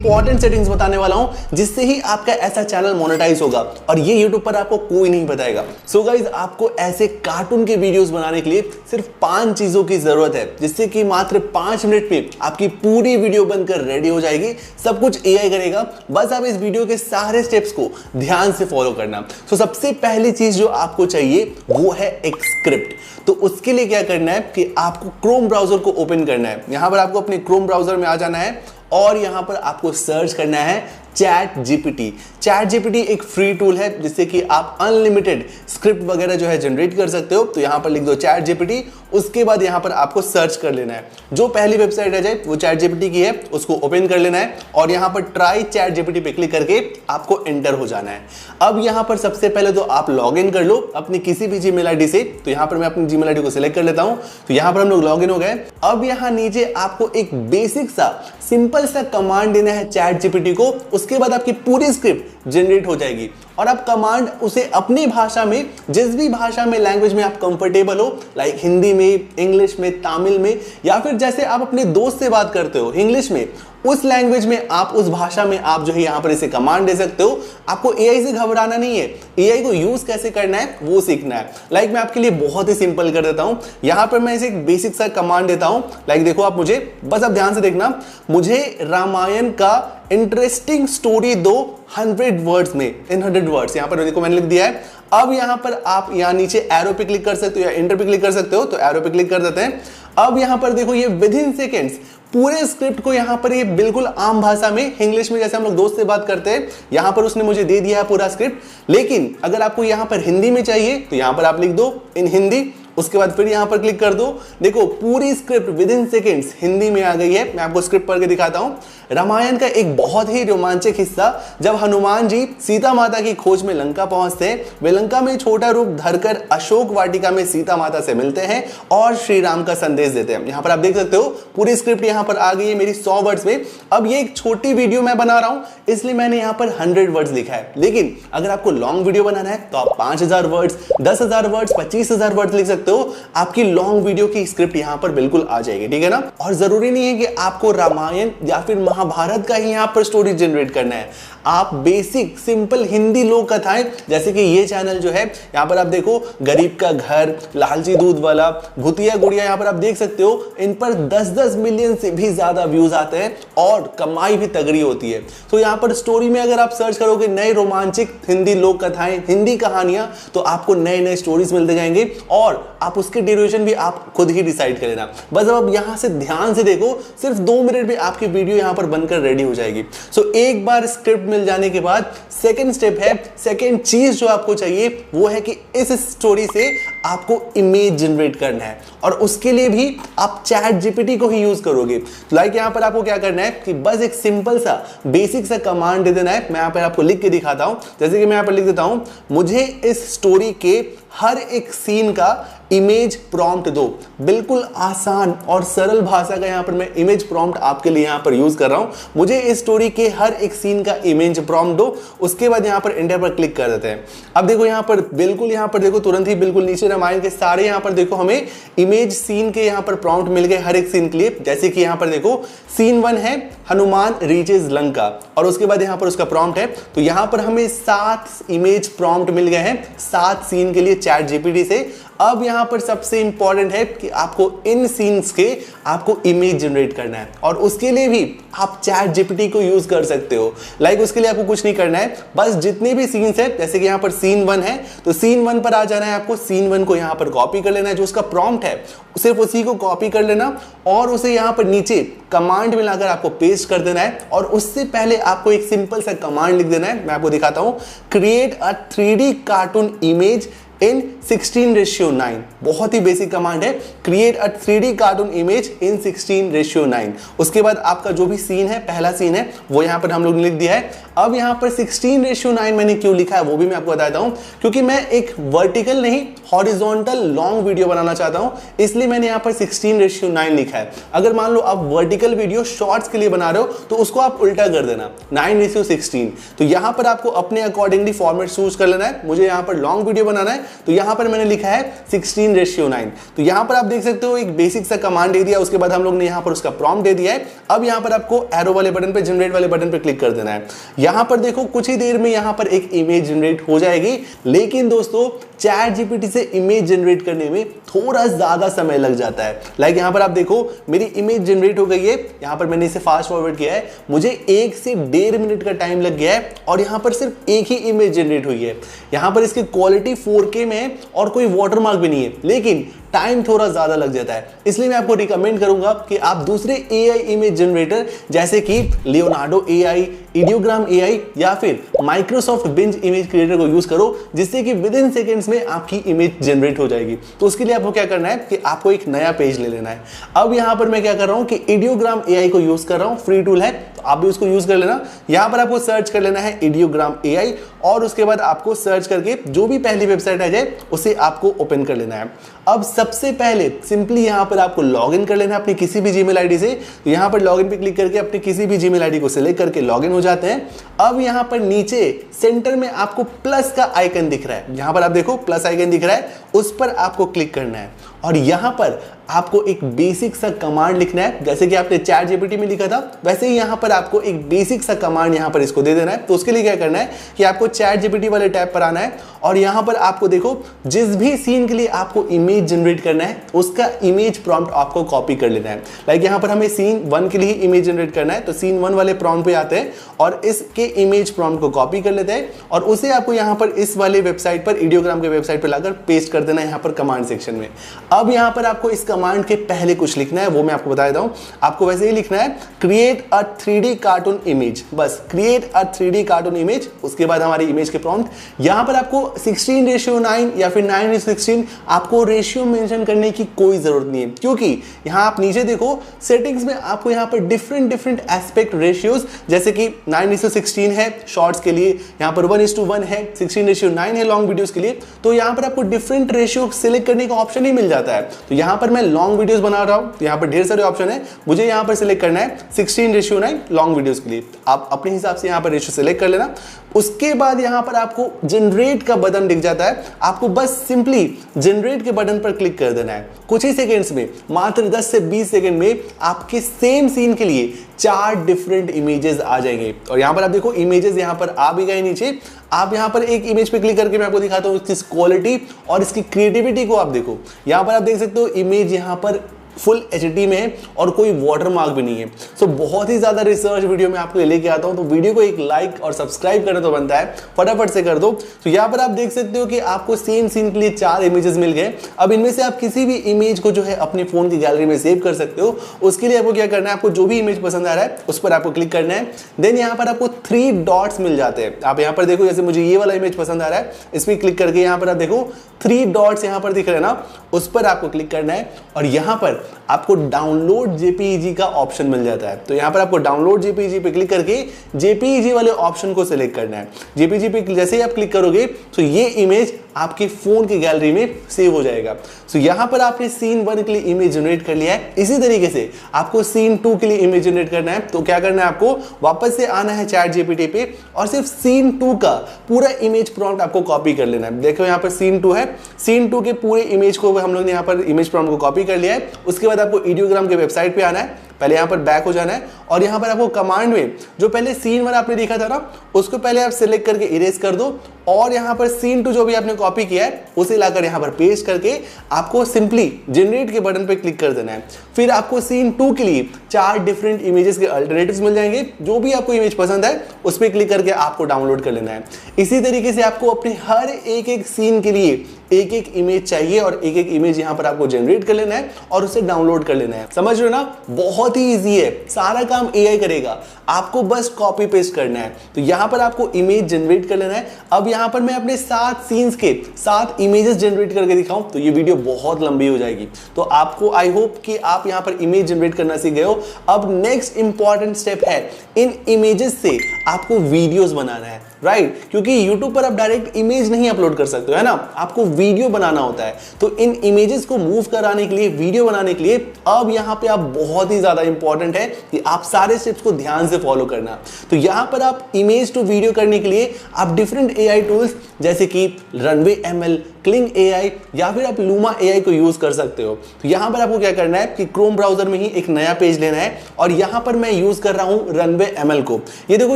Important settings बताने वाला हूं जिससे ही आपका ऐसा चैनल मोनेटाइज होगा और ये YouTube पर आपको कोई नहीं बताएगा। सो गाइज, आपको ऐसे कार्टून के वीडियोस बनाने के लिए सिर्फ 5 चीजों की जरूरत है, जिससे कि मात्र 5 मिनट में आपकी पूरी वीडियो बनकर रेडी हो जाएगी। सब कुछ AI करेगा, बस आप इस वीडियो के सारे स्टेप्स को ध्यान से फॉलो करना। सो सबसे पहली चीज जो आपको चाहिए वो है एक स्क्रिप्ट। तो उसके लिए क्या करना है कि आपको क्रोम ब्राउजर को ओपन करना है। यहां पर आपको अपने क्रोम ब्राउजर में आ जाना है और यहां पर आपको सर्च करना है चैट जीपीटी। चैट जीपीटी एक फ्री टूल है जिससे कि आप अनलिमिटेड स्क्रिप्ट वगैरह जो है जनरेट कर सकते हो। तो यहां पर लिख दो चैट जीपीटी, उसके बाद यहां पर आपको सर्च कर लेना है। जो पहली वेबसाइट आ जाए वो चैट जीपीटी की है, उसको ओपन कर लेना है और यहां पर ट्राई चैट जीपीटी पे क्लिक करके आपको एंटर हो जाना है। अब यहां पर सबसे पहले तो आप लॉग इन कर लो अपनी किसी भी जीमेल आईडी से। तो यहां पर मैं अपनी जीमेल आईडी को सिलेक्ट कर लेता हूं। तो यहां पर हम लोग लॉग इन हो गए। अब यहां नीचे आपको एक बेसिक सा सिंपल सा कमांड देना है चैट जीपीटी को। उसके बाद आपकी पूरी स्क्रिप्ट जनरेट हो जाएगी और आप कमांड उसे अपनी भाषा में, जिस भी भाषा में, लैंग्वेज में आप कंफर्टेबल हो, लाइक हिंदी में, इंग्लिश में, तमिल में, या फिर जैसे आप अपने दोस्त से बात करते हो इंग्लिश में, उस लैंग्वेज में आप, उस भाषा में आप जो है यहां पर इसे कमांड दे सकते हो। आपको एआई से घबराना नहीं है, एआई को यूज कैसे करना है वो सीखना है। लाइक मैं आपके लिए बहुत ही सिंपल कर देता हूं। यहां पर मैं इसे एक बेसिक सा कमांड देता हूं। लाइक देखो, आप मुझे बस आप ध्यान से देखना, मुझे रामायण का इंटरेस्टिंग स्टोरी दो 100 वर्ड्स में, इन 100 वर्ड्स। यहां पर देखो मैंने लिख दिया है। अब यहां पर आप यहां नीचे एरो पे क्लिक कर सकते हो या एंटर पे क्लिक कर सकते हो। तो एरो पे क्लिक कर देते हैं। अब यहां पर देखो ये विद इन सेकेंड्स पूरे स्क्रिप्ट को यहां पर ये बिल्कुल आम भाषा में, इंग्लिश में जैसे हम लोग दोस्त से बात करते हैं, यहां पर उसने मुझे दे दिया है पूरा स्क्रिप्ट। लेकिन अगर आपको यहां पर हिंदी में चाहिए तो यहां पर आप लिख दो इन हिंदी, उसके बाद फिर यहां पर क्लिक कर दो। देखो पूरी script with in seconds Hindi में आ गई है। मैं आपको स्क्रिप्ट पढ़ के दिखाता हूं। रामायण का एक बहुत ही रोमांचक हिस्सा, जब हनुमान जी सीता माता की खोज में लंका पहुंचते हैं, वे लंका में छोटा रूप धरकर अशोक वाटिका में सीता माता से मिलते हैं और श्री राम का संदेश देते हैं। यहां पर आप देख सकते हो पूरी स्क्रिप्ट यहां पर आ गई है मेरी 100 वर्ड्स में। अब ये एक छोटी वीडियो मैं बना रहा हूं इसलिए मैंने यहां पर 100 वर्ड्स लिखा है। लेकिन अगर आपको लॉन्ग वीडियो बनाना है तो आप 5000 वर्ड्स, 10,000 वर्ड्स, 25,000 वर्ड्स लिख सकते हो। आपकी लॉन्ग वीडियो की स्क्रिप्ट यहां पर बिल्कुल आ जाएगी, ठीक है ना। और जरूरी नहीं है कि आपको रामायण या फिर महाभारत का ही यहां पर स्टोरी जनरेट करना है। आप बेसिक सिंपल हिंदी लोक कथाएं, जैसे कि ये चैनल जो है यहां पर आप देखो, गरीब का घर, लालची दूध वाला, भूतिया गुड़िया, यहां पर आप देख सकते हो इन पर 10-10 मिलियन से भी ज्यादा व्यूज आते हैं और कमाई भी तगड़ी होती है। तो यहां पर स्टोरी में अगर आप सर्च करोगे नए रोमांचक हिंदी लोक कथाएं, हिंदी कहानियां, तो आपको नए नए स्टोरीज मिलते जाएंगे और आप उसके ड्यूरेशन भी आप खुद ही डिसाइड कर लेना। बस अब यहां से ध्यान से देखो, सिर्फ 2 मिनट में आपकी वीडियो यहां पर बनकर रेडी हो जाएगी। सो एक बार स्क्रिप्ट मिल जाने के बाद सेकंड स्टेप है, सेकंड चीज जो आपको चाहिए वो है कि इस स्टोरी से आपको इमेज जनरेट करना है और उसके लिए भी आप चैट जीपीटी को ही यूज करोगे। तो लाइक यहां पर आपको क्या करना है कि बस एक सिंपल सा बेसिक सा कमांड दे देना है। मैं यहां पर आपको लिख के दिखाता हूं। जैसे कि मैं यहां पर लिख देता हूं, मुझे इस स्टोरी के हर एक सीन का इमेज प्रॉम्प्ट दो। बिल्कुल आसान और सरल भाषा का यहां पर मैं इमेज प्रॉम्प्ट आपके लिए यहां पर यूज कर रहा हूं। मुझे इस स्टोरी के हर एक सीन का इमेज प्रॉम्प्ट दो। उसके बाद यहां पर एंटर पर क्लिक कर देते हैं। अब देखो यहां पर बिल्कुल, यहां पर देखो तुरंत ही बिल्कुल नीचे रामायण के सारे यहां पर देखो हमें इमेज सीन के यहां पर प्रॉम्प्ट मिल गए हर एक सीन के लिए। जैसे कि यहां पर देखो सीन 1 है हनुमान रीचेज लंका और उसके बाद यहां पर उसका प्रॉम्प्ट है। तो यहां पर हमें 7 इमेज प्रॉम्प्ट मिल गए हैं 7 सीन के लिए चैट जीपीटी से। अब यहां पर सबसे इंपॉर्टेंट है कि आपको इन सीन्स के आपको इमेज जनरेट करना है और उसके लिए भी आप चैट जीपीटी को यूज कर सकते हो। लाइक उसके लिए आपको कुछ नहीं करना है, बस जितने भी सीन्स है, जैसे कि यहां पर सीन 1 है तो सीन 1 पर आ जाना है। आपको सीन 1 को यहां पर कॉपी कर लेना है, जो उसका प्रॉम्प्ट है सिर्फ उसी को कॉपी कर लेना और उसे यहां पर नीचे कमांड में लाकर आपको पेस्ट कर देना है। और उससे पहले आपको एक सिंपल सा कमांड लिख देना है। मैं आपको दिखाता हूं, create a 3D cartoon image in 16:9। बहुत ही बेसिक कमांड है, create a 3D cartoon image in 16:9। उसके बाद आपका जो भी सीन है, पहला सीन है, वो यहां पर हम लोग ने लिख दिया है। अब यहां पर 16:9 मैंने क्यों लिखा है वो भी मैं आपको बताता हूं, क्योंकि मैं एक वर्टिकल नहीं हॉरिजॉन्टल लॉन्ग वीडियो बनाना चाहता हूं, इसलिए मैंने यहां पर 16:9 लिखा है। अगर मान लो आप वर्टिकल वीडियो शॉर्ट्स के लिए बना रहे हो तो उसको आप उल्टा कर देना 9:16। तो यहां पर आपको अपने अकॉर्डिंगली फॉर्मेट चूज कर लेना है। मुझे यहां पर लॉन्ग वीडियो बनाना है तो यहाँ पर मैंने लिखा है 16:9। तो यहाँ पर आप देख सकते हो एक बेसिक सा कमांड दे दिया, उसके बाद हम लोग ने यहाँ पर उसका प्रॉम्प्ट दे दिया है। अब यहाँ पर आपको एरो वाले बटन पे, जनरेट वाले बटन पे क्लिक कर देना है। यहाँ पर देखो कुछ ही देर में यहाँ पर एक इमेज जनरेट हो जाएगी, लेकिन दोस्तों चैट जीपीटी से इमेज जनरेट करने में थोड़ा ज्यादा समय लग जाता है। लाइक यहाँ पर आप देखो मेरी इमेज जनरेट हो गई है, यहाँ पर मैंने इसे फास्ट फॉरवर्ड किया है, मुझे 1 से 1.5 मिनट का टाइम लग गया है और यहाँ पर सिर्फ एक ही इमेज जनरेट हुई है। यहाँ पर इसकी क्वालिटी 4K में है और कोई वाटरमार्क भी नहीं है, लेकिन टाइम थोड़ा ज्यादा लग जाता है। इसलिए मैं आपको रिकमेंड करूंगा कि आप दूसरे AI इमेज जनरेटर जैसे कि लियोनार्डो AI, इडियोग्राम AI या फिर माइक्रोसॉफ्ट बिंज इमेज क्रिएटर को यूज करो, जिससे कि विद इन सेकेंड्स में आपकी इमेज जनरेट हो जाएगी। तो उसके लिए आपको क्या करना है कि आपको एक नया पेज ले लेना है। अब यहां पर मैं क्या कर रहा हूं कि इडियोग्राम AI को यूज कर रहा हूं, फ्री टूल है, तो आप भी उसको यूज कर लेना। यहां पर आपको सर्च कर लेना है इडियोग्राम AI और उसके बाद आपको सर्च करके जो भी पहली वेबसाइट आ जाए उसे आपको ओपन कर लेना है। अब सबसे पहले सिंपली यहां पर आपको लॉगिन कर लेना है अपनी किसी भी जीमेल आईडी से। तो यहां पर लॉगिन पे क्लिक करके अपनी किसी भी जीमेल आईडी को सिलेक्ट करके लॉगिन हो जाते हैं। अब यहां पर नीचे सेंटर में आपको प्लस का आइकन दिख रहा है, यहां पर आप देखो प्लस आइकन दिख रहा है, उस पर आपको क्लिक करना है और यहां पर आपको एक बेसिक सा कमांड लिखना है। जैसे कि आपने चैट जीपीटी में लिखा था वैसे ही यहां पर आपको एक बेसिक सा कमांड यहां पर इसको दे देना है। तो उसके लिए क्या करना है कि आपको चैट जीपीटी वाले टैब पर आना है और यहां पर आपको देखो जिस भी सीन के लिए आपको इमेज जनरेट करना है उसका इमेज प्रॉम्प्ट आपको कॉपी कर लेना है। लाइक यहां पर हमें सीन 1 के लिए इमेज जनरेट करना है, तो सीन 1 वाले प्रॉम्प्ट पे आते हैं और इसके इमेज प्रॉम्प्ट को कॉपी कर लेते हैं और उसे आपको यहां पर इस वाले वेबसाइट पर, इडियोग्राम के वेबसाइट पर लाकर पेस्ट कर देना है यहां पर कमांड सेक्शन में। अब यहां पर आपको इस कमांड के पहले कुछ लिखना है, वो मैं आपको बता देता हूं। आपको वैसे ही लिखना है create a 3D cartoon image, बस create a 3D cartoon image. उसके बाद हमारी इमेज के प्रॉम्प्ट यहां पर आपको 16:9 या फिर 9:16 आपको रेशियो मेंशन करने की कोई जरूरत नहीं है, क्योंकि यहां आप नीचे देखो सेटिंग्स में आपको यहां पर डिफरेंट एस्पेक्ट रेशियोज, जैसे कि 9:16 है शॉर्ट्स के लिए, यहां पर 1:1 है, 16:9 है लॉन्ग वीडियोस के लिए। तो यहां पर आपको डिफरेंट रेशियो सिलेक्ट करने का ऑप्शन ही मिल जाता है। तो यहां पर मैं लॉन्ग वीडियोस बना रहा हूं, तो यहां पर ढेर सारे ऑप्शन है, मुझे यहां पर सिलेक्ट करना है 16:9 लॉन्ग वीडियोस के लिए। आप अपने हिसाब से यहां पर रेशियो सिलेक्ट कर लेना। उसके बाद यहां पर आपको जनरेट का बटन दिख जाता है, आपको बस सिंपली जनरेट के बटन पर क्लिक कर देना है। कुछ ही सेकंड्स में, मात्र 10 से 20 सेकंड में आपके सेम सीन के लिए 4 डिफरेंट इमेजेस आ जाएंगे। और यहां पर आप देखो इमेजेस यहां पर आ भी गए नीचे। आप यहां पर एक इमेज पे क्लिक करके मैं आपको दिखाता हूं इसकी क्वालिटी और इसकी क्रिएटिविटी को आप देखो। यहां पर आप देख सकते हो इमेज यहां पर फुल HD में है और कोई वाटरमार्क भी नहीं है। सो बहुत ही ज्यादा रिसर्च वीडियो में आपको लेके आता हूं, तो वीडियो को एक लाइक और सब्सक्राइब करना तो बनता है, फटाफट से कर दो। तो यहां पर आप देख सकते हो कि आपको सेम सीन के लिए 4 इमेजेस मिल गए। अब इनमें से आप किसी भी इमेज को जो है अपने फोन की गैलरी में सेव कर सकते हो। उसके लिए आपको क्या करना है, आपको जो भी इमेज पसंद आ रहा है उस पर आपको क्लिक करना है। देन यहां पर आपको 3 डॉट्स मिल जाते हैं। आप यहां पर देखो, जैसे मुझे ये वाला इमेज पसंद आ रहा है, इस पर क्लिक करके यहां पर आप देखो 3 डॉट्स यहां पर दिख रहे हैं ना, उस पर आपको क्लिक करना है और यहां पर आपको डाउनलोड जेपीईजी का ऑप्शन मिल जाता है। तो यहां पर आपको डाउनलोड जेपीईजी पे क्लिक करके जेपीईजी वाले ऑप्शन को सिलेक्ट करना है। जेपीईजी पे जैसे ही आप क्लिक करोगे तो ये इमेज आपके फोन की गैलरी में सेव हो जाएगा। तो यहां पर आपने सीन 1 के लिए इमेज जनरेट कर लिया है। इसी तरीके से आपको सीन 2 के लिए इमेज जनरेट करना है। तो क्या करना है, आपको वापस से आना है चैट जीपीटी पे और सिर्फ सीन 2 का पूरा इमेज प्रॉम्प्ट आपको कॉपी कर लेना है। देखो यहां पर सीन 2 है, सीन 2 के पूरे इमेज को हम लोग ने यहां पर इमेज प्रॉम्प्ट को कॉपी कर लिया है। उसके बाद आपको इडियोग्राम के वेबसाइट पे आना है, पहले यहां पर बैक हो जाना है और यहां पर आपको कमांड में जो पहले सीन 1 आपने देखा था ना, उसको पहले आप सिलेक्ट करके इरेज कर दो और यहां पर सीन 2 जो भी आपने कॉपी किया है उसे लाकर यहां पर पेस्ट करके आपको सिंपली जनरेट के बटन पे क्लिक कर देना है। फिर आपको सीन 2 के लिए 4 डिफरेंट इमेजेस के अल्टरनेटिव्स मिल जाएंगे। जो भी आपको इमेज पसंद है उस पर क्लिक करके आपको डाउनलोड कर लेना है। इसी तरीके से आपको अपने हर एक सीन के लिए एक इमेज चाहिए और एक इमेज यहां पर आपको जनरेट कर लेना है और उसे डाउनलोड कर लेना है। समझ रहे हो ना, बहुत ही इजी है, सारा काम AI करेगा, आपको बस कॉपी पेस्ट करना है। तो यहां पर आपको इमेज जनरेट कर लेना है। अब यहां पर मैं अपने 7 सीन्स के 7 इमेजेस जनरेट करके दिखाऊं तो ये वीडियो बहुत लंबी हो जाएगी। तो आपको आई होप कि आप यहां पर इमेज जनरेट करना सीख गए हो। अब नेक्स्ट इंपॉर्टेंट स्टेप है, इन इमेजेस से आपको वीडियोस बनाना है, राइट? क्योंकि YouTube पर आप डायरेक्ट इमेज नहीं अपलोड कर सकते हो, है ना, आपको वीडियो बनाना होता है। तो इन इमेजेस को मूव कराने के लिए, वीडियो बनाने के लिए अब यहां पे आप बहुत ही ज्यादा इंपॉर्टेंट है कि आप सारे स्टेप्स को ध्यान से फॉलो करना। तो यहां पर आप इमेज टू वीडियो करने के लिए आप डिफरेंट AI टूल्स जैसे कि रनवे ML, क्लिंग एआई या फिर आप लूमा एआई को यूज कर सकते हो। तो यहां पर आपको क्या करना है कि क्रोम ब्राउजर में ही एक नया पेज लेना है और यहां पर मैं यूज कर रहा हूं रनवे एमएल को। ये देखो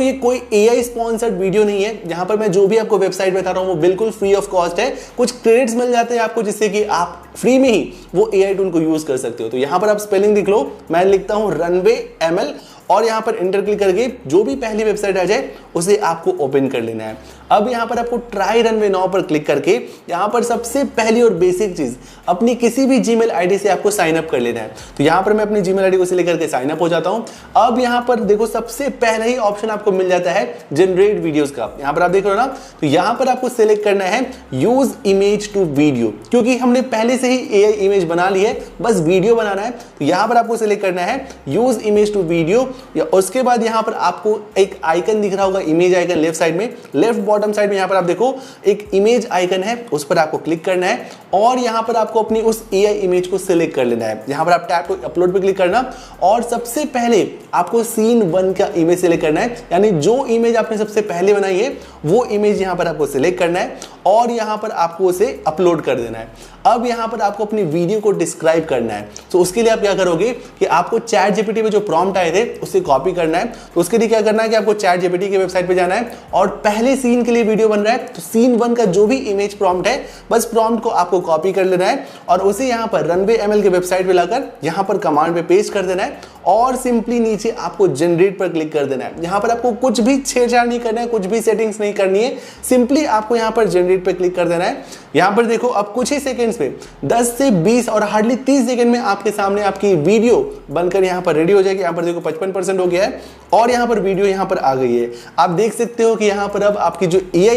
ये कोई एआई स्पॉन्सर्ड वीडियो नहीं है, यहां पर मैं जो भी आपको वेबसाइट बता रहा हूं वो बिल्कुल फ्री ऑफ कॉस्ट है। कुछ क्रेडिट्स मिल जाते हैं आपको जिससे कि आप फ्री में ही वो एआई टूल को यूज कर सकते हो। तो यहां पर आप स्पेलिंग देख लो, मैं लिखता हूं रनवे एमएल और यहां पर इंटर क्लिक करके जो भी पहली वेबसाइट आ जाए उसे आपको ओपन कर लेना है। अब यहां पर आपको ट्राई रनवे नाउ पर क्लिक करके यहां पर सबसे पहली और बेसिक चीज अपनी किसी भी जीमेल आईडी से आपको साइन अप कर लेना है। तो यहां पर मैं अपनी जीमेल आईडी को सिलेक्ट करके साइन अप हो जाता हूं। अब यहां पर देखो सबसे पहले ही ऑप्शन आपको मिल जाता है जनरेट वीडियोस का। यहां पर आप देख रहे हो ना, तो यहां पर आपको सिलेक्ट करना है यूज इमेज टू वीडियो, क्योंकि हमने पहले से ही एआई इमेज बना ली है, बस वीडियो बनाना है। तो यहां पर आपको सिलेक्ट करना है यूज इमेज टू वीडियो। उसके बाद यहां पर आपको एक आइकन दिख रहा होगा, इमेज आइकन लेफ्ट साइड में, लेफ्ट बॉटम साइड में यहां पर आप देखो एक इमेज आइकन है, उस पर आपको क्लिक करना है और यहां पर आपको अपनी उस एआई इमेज को सिलेक्ट कर लेना है। यहां पर आप टैप टू अपलोड पे क्लिक करना और सबसे पहले आपको सीन 1 का इमेज सिलेक्ट करना है, यानी जो इमेज आपने सबसे पहले बनाई है वो इमेज यहां पर आपको सिलेक्ट करना है और यहां पर आपको उसे अपलोड कर देना है। अब यहां पर आपको अपनी वीडियो को डिस्क्राइब करना है। तो उसके लिए आप क्या करोगे कि आपको चैट जीपीटी में जो प्रॉम्प्ट आए थे उसे कॉपी करना है। तो उसके लिए क्या करना है कि आपको चैट जीपीटी की वेबसाइट पे जाना है और पहले सीन के लिए वीडियो बन रहा है तो सीन 1 का जो भी इमेज प्रॉम्प्ट है बस प्रॉम्प्ट को आपको कॉपी कर लेना है और उसे यहां पर रनवे एमएल के वेबसाइट पे लाकर यहां पर कमांड पे पेस्ट कर देना है और सिंपली नीचे आपको जनरेट पर क्लिक कर देना है। यहां पर आपको कुछ भी छेड़छाड़ नहीं करना है, कुछ भी सेटिंग्स नहीं करनी है, सिंपली आपको यहां पर जनरेट पर क्लिक कर देना है। यहां पर देखो अब कुछ ही सेकंड्स में 10 से 20 और हार्डली 30 सेकंड में आपके सामने आपकी वीडियो बनकर यहां पर रेडी हो जाएगी। यहां पर देखो 55% हो गया है और यहां पर वीडियो यहां पर आ गई है। आप देख सकते हो कि यहां पर अब आपकी जो एआई